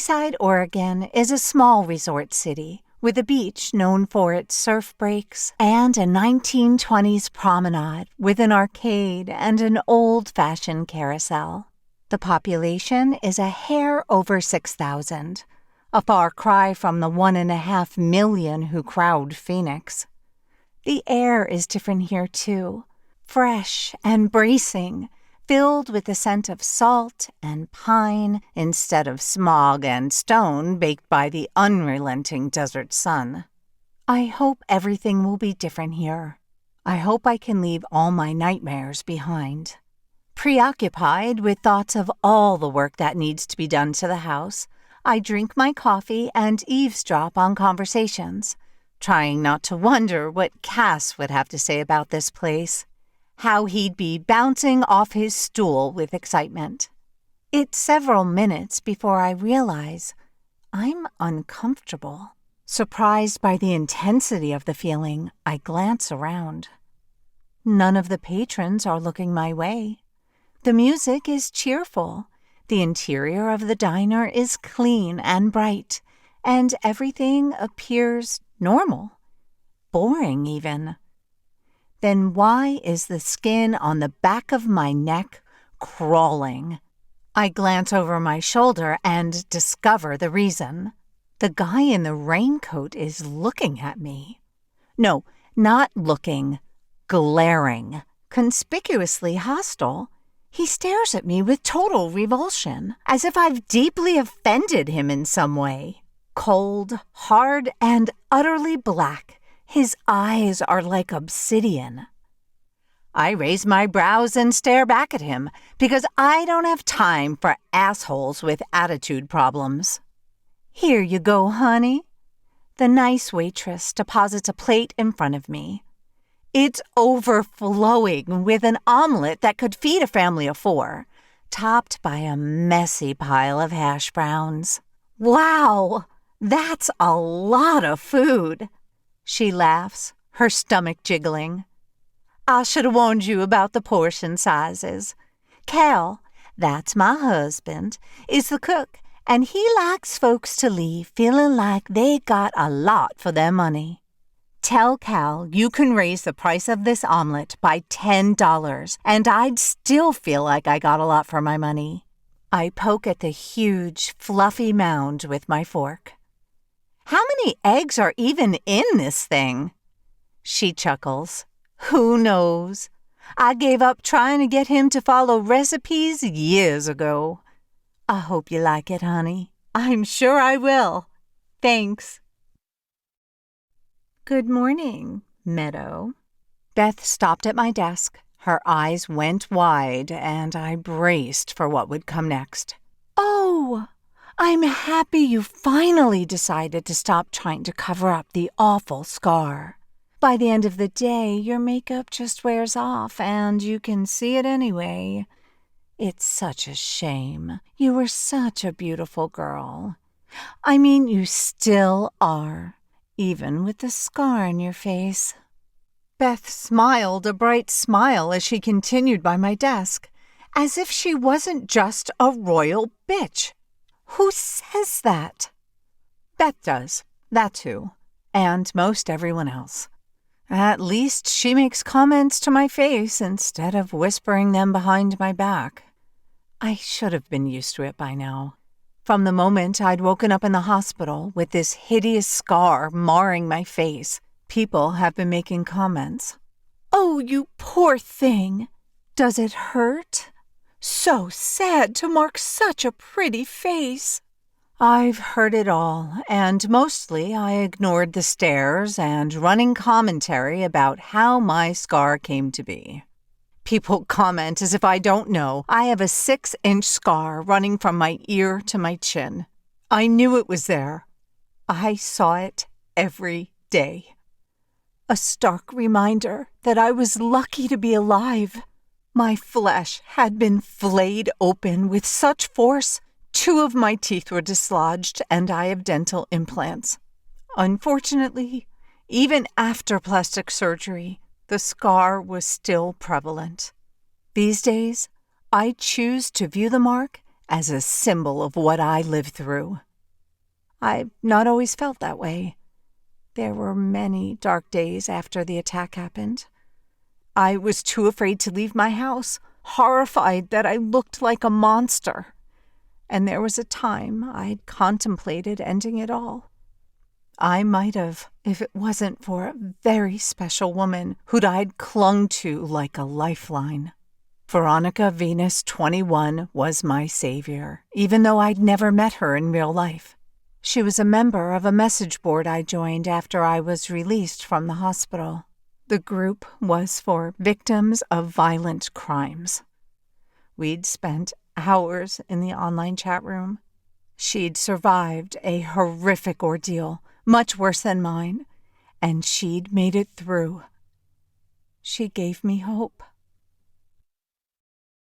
Seaside, Oregon is a small resort city with a beach known for its surf breaks and a 1920s promenade with an arcade and an old-fashioned carousel. The population is a hair over 6,000, a far cry from the 1.5 million who crowd Phoenix. The air is different here, too, fresh and bracing, filled with the scent of salt and pine instead of smog and stone baked by the unrelenting desert sun. I hope everything will be different here. I hope I can leave all my nightmares behind. Preoccupied with thoughts of all the work that needs to be done to the house, I drink my coffee and eavesdrop on conversations, trying not to wonder what Cass would have to say about this place, how he'd be bouncing off his stool with excitement. It's several minutes before I realize I'm uncomfortable. Surprised by the intensity of the feeling, I glance around. None of the patrons are looking my way. The music is cheerful. The interior of the diner is clean and bright, and everything appears normal, boring even. Then why is the skin on the back of my neck crawling? I glance over my shoulder and discover the reason. The guy in the raincoat is looking at me. No, not looking, glaring, conspicuously hostile. He stares at me with total revulsion, as if I've deeply offended him in some way. Cold, hard, and utterly black, his eyes are like obsidian. I raise my brows and stare back at him, because I don't have time for assholes with attitude problems. "Here you go, honey." The nice waitress deposits a plate in front of me. It's overflowing with an omelet that could feed a family of 4, topped by a messy pile of hash browns. Wow, that's a lot of food. She laughs, her stomach jiggling. I should have warned you about the portion sizes. Cal, that's my husband, is the cook, and he likes folks to leave feeling like they got a lot for their money. Tell Cal you can raise the price of this omelet by $10, and I'd still feel like I got a lot for my money. I poke at the huge, fluffy mound with my fork. How many eggs are even in this thing? She chuckles. Who knows? I gave up trying to get him to follow recipes years ago. I hope you like it, honey. I'm sure I will. Thanks. Good morning, Meadow. Beth stopped at my desk. Her eyes went wide, and I braced for what would come next. Oh, I'm happy you finally decided to stop trying to cover up the awful scar. By the end of the day, your makeup just wears off, and you can see it anyway. It's such a shame. You were such a beautiful girl. I mean, you still are, even with the scar on your face. Beth smiled a bright smile as she continued by my desk, as if she wasn't just a royal bitch. Who says that? Beth does, that's who, and most everyone else. At least she makes comments to my face instead of whispering them behind my back. I should have been used to it by now. From the moment I'd woken up in the hospital with this hideous scar marring my face, people have been making comments. Oh, you poor thing! Does it hurt? So sad to mark such a pretty face. I've heard it all, and mostly I ignored the stares and running commentary about how my scar came to be. People comment as if I don't know. I have a 6-inch scar running from my ear to my chin. I knew it was there. I saw it every day. A stark reminder that I was lucky to be alive. My flesh had been flayed open with such force, 2 of my teeth were dislodged, and I have dental implants. Unfortunately, even after plastic surgery, the scar was still prevalent. These days, I choose to view the mark as a symbol of what I lived through. I've not always felt that way. There were many dark days after the attack happened. I was too afraid to leave my house, horrified that I looked like a monster. And there was a time I'd contemplated ending it all. I might have, if it wasn't for a very special woman who'd I'd clung to like a lifeline. Veronica Venus 21 was my savior, even though I'd never met her in real life. She was a member of a message board I joined after I was released from the hospital. The group was for victims of violent crimes. We'd spent hours in the online chat room. She'd survived a horrific ordeal, much worse than mine, and she'd made it through. She gave me hope.